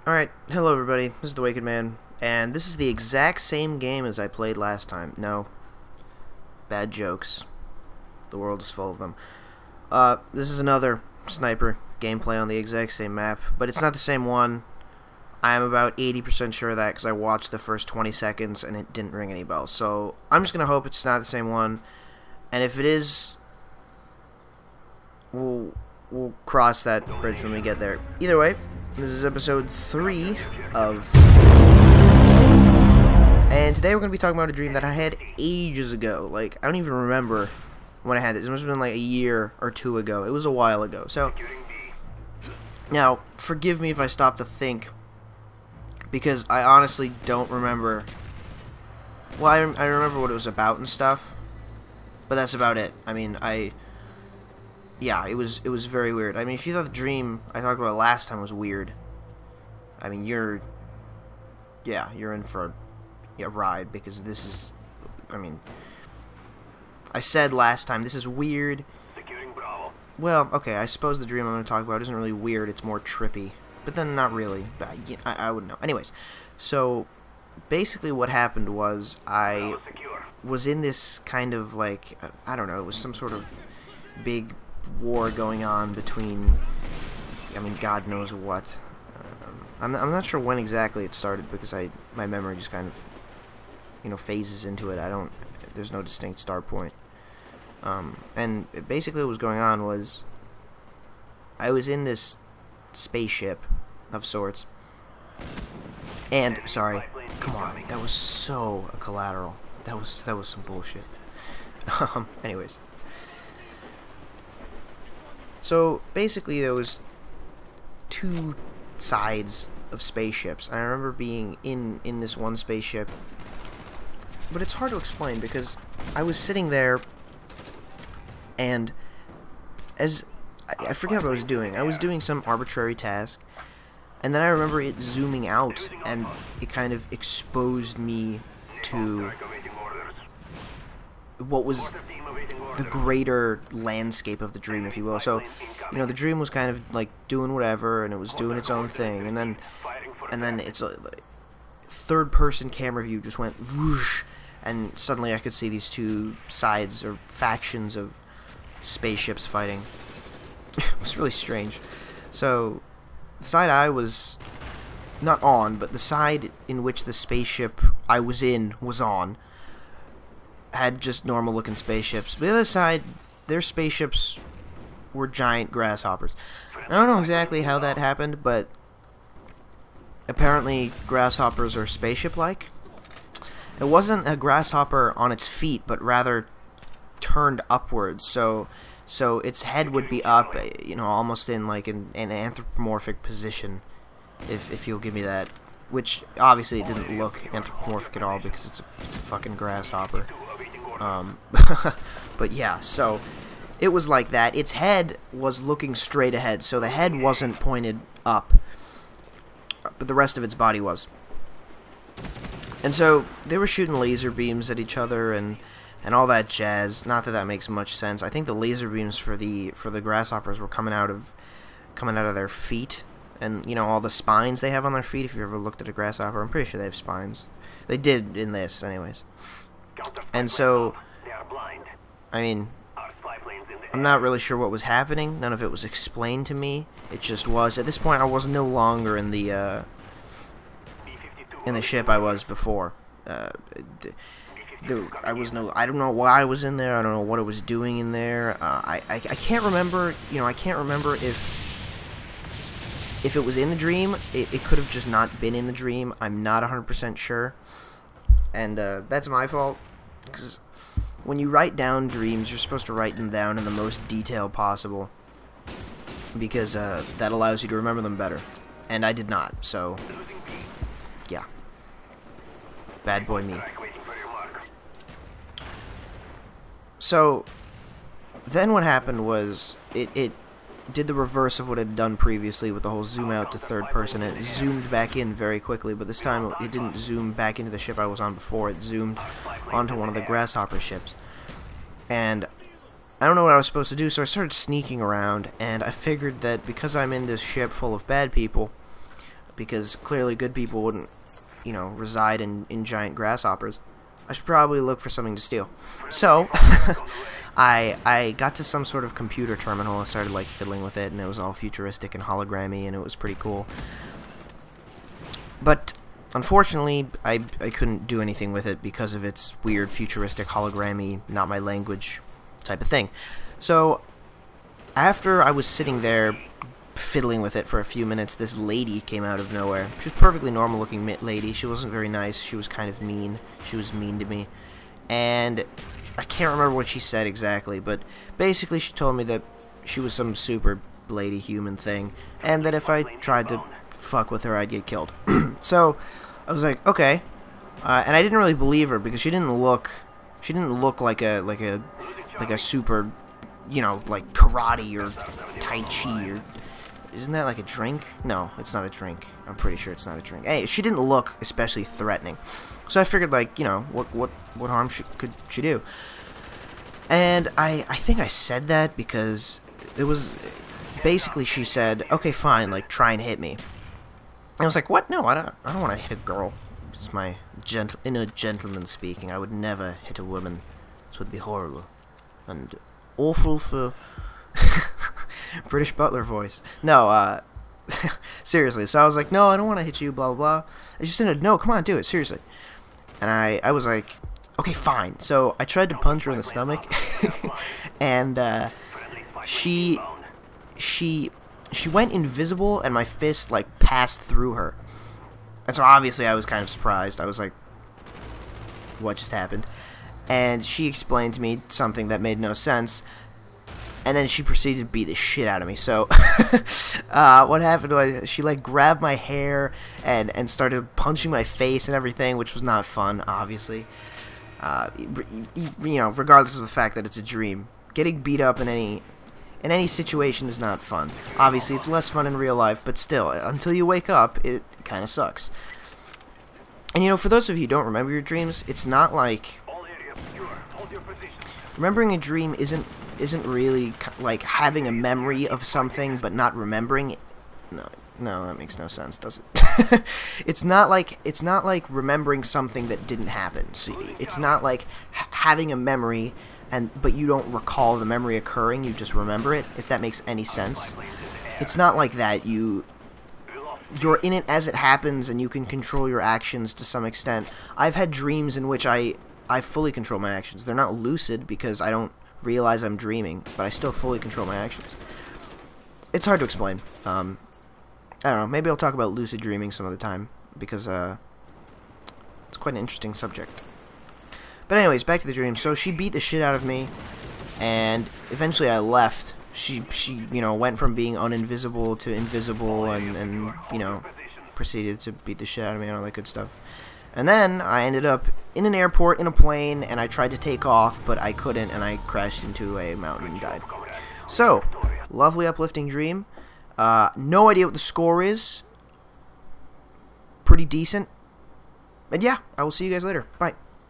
Alright, hello everybody, this is the Wicked Man, and this is the exact same game as I played last time. No. Bad jokes. The world is full of them. This is another sniper gameplay on the exact same map, but it's not the same one. I'm about 80% sure of that because I watched the first 20 seconds and it didn't ring any bells. So, I'm just going to hope it's not the same one, and if it is, we'll cross that bridge when we get there. Either way, this is episode 3 of... And today we're going to be talking about a dream that I had ages ago. Like, I don't even remember when I had this. It must have been like a year or two ago. It was a while ago. So, now, forgive me if I stop to think, because I honestly don't remember. Well, I remember what it was about and stuff, but that's about it. I mean, yeah, it was very weird. I mean, if you thought the dream I talked about last time was weird, I mean, you're in for a ride, because this is, I mean, I said last time, this is weird. Securing Bwaaam. Well, okay, I suppose the dream I'm going to talk about isn't really weird, it's more trippy. But then not really. But I wouldn't know. Anyways, so basically what happened was I was in this kind of like, I don't know, it was some sort of big war going on between, I mean, God knows what. I'm not sure when exactly it started, because my memory just kind of, you know, phases into it. There's no distinct start point. And basically what was going on was I was in this spaceship of sorts, and sorry, come on, that was so collateral. That was some bullshit. Anyways, so basically there was two sides of spaceships, and I remember being in this one spaceship, but it's hard to explain because I was sitting there, and as I forget what I was doing. I was doing some arbitrary task, and then I remember it zooming out, and it kind of exposed me to what was the greater landscape of the dream, if you will. So, you know, the dream was kind of like doing whatever, and it was doing its own thing, and then it's a third-person camera view just went whoosh, and suddenly I could see these two sides or factions of spaceships fighting. It was really strange. So, the side I was not on, but the side in which the spaceship I was in was on, had just normal looking spaceships. The other side, their spaceships were giant grasshoppers. I don't know exactly how that happened, but apparently grasshoppers are spaceship-like. It wasn't a grasshopper on its feet, but rather turned upwards, so its head would be up, you know, almost in like an anthropomorphic position, if you'll give me that. Which obviously it didn't look anthropomorphic at all, because it's a fucking grasshopper. But yeah, so it was like that. Its head was looking straight ahead, so the head wasn't pointed up, but the rest of its body was. And so they were shooting laser beams at each other and all that jazz. Not that makes much sense. I think the laser beams for the grasshoppers were coming out of their feet, and you know, all the spines they have on their feet. If you ever looked at a grasshopper, I'm pretty sure they have spines. They did in this, anyways. And so, I mean, I'm not really sure what was happening. None of it was explained to me. It just was. At this point, I was no longer in the ship I was before. I don't know why I was in there. I don't know what I was doing in there. I can't remember. You know, I can't remember if it was in the dream. It could have just not been in the dream. I'm not 100% sure, and that's my fault. Because when you write down dreams, you're supposed to write them down in the most detail possible, because that allows you to remember them better. And I did not. So, yeah, bad boy me. So, then what happened was, it did the reverse of what it had done previously with the whole zoom out to third person. It zoomed back in very quickly, but this time it didn't zoom back into the ship I was on before. It zoomed onto one of the grasshopper ships. And I don't know what I was supposed to do, so I started sneaking around, and I figured that because I'm in this ship full of bad people, because clearly good people wouldn't, you know, reside in giant grasshoppers. I should probably look for something to steal. So, I got to some sort of computer terminal and started, like, fiddling with it, and it was all futuristic and hologrammy, and it was pretty cool. But, unfortunately, I couldn't do anything with it because of its weird, futuristic, hologrammy, not my language type of thing. So, after I was sitting there fiddling with it for a few minutes, this lady came out of nowhere. She was a perfectly normal looking lady. She wasn't very nice. She was kind of mean. She was mean to me. And I can't remember what she said exactly, but basically she told me that she was some super lady human thing, and that if I tried to fuck with her, I'd get killed. So I was like, okay. And I didn't really believe her because she didn't look like a super, you know, like karate or tai chi or... Isn't that like a drink? No, it's not a drink. I'm pretty sure it's not a drink. Hey, she didn't look especially threatening. So I figured, like, you know, what harm could she do? And I think I said that because it was... Basically, she said, okay, fine, like, try and hit me. And I was like, what? No, I don't want to hit a girl. It's my inner gentleman speaking. I would never hit a woman. This would be horrible. And awful for... British butler voice. No, seriously. So I was like, no, I don't want to hit you, blah, blah, blah. And she said, no, come on, do it, seriously. And I was like, okay, fine. So I tried to punch her in the stomach, and she went invisible, and my fist, like, passed through her. And so obviously I was kind of surprised. I was like, what just happened? And she explained to me something that made no sense. And then she proceeded to beat the shit out of me. So, what happened was she, like, grabbed my hair and started punching my face and everything, which was not fun, obviously. You know, regardless of the fact that it's a dream. Getting beat up in any situation is not fun. Obviously, it's less fun in real life, but still, until you wake up, it kind of sucks. And, you know, for those of you who don't remember your dreams, it's not like... Remembering a dream isn't really like having a memory of something but not remembering it. No, that makes no sense, does it? It's not like remembering something that didn't happen. So it's not like having a memory but you don't recall the memory occurring, you just remember it, if that makes any sense. It's not like that. You're in it as it happens and you can control your actions to some extent. I've had dreams in which I fully control my actions. They're not lucid because I don't realize I'm dreaming, but I still fully control my actions. It's hard to explain. I don't know, maybe I'll talk about lucid dreaming some other time, because it's quite an interesting subject. But anyways, back to the dream. So she beat the shit out of me, and eventually I left. She you know, went from being uninvisible to invisible, and you know, proceeded to beat the shit out of me and all that good stuff. And then I ended up in an airport in a plane, and I tried to take off, but I couldn't, and I crashed into a mountain and died. So, lovely uplifting dream. No idea what the score is. Pretty decent. And yeah, I will see you guys later. Bye.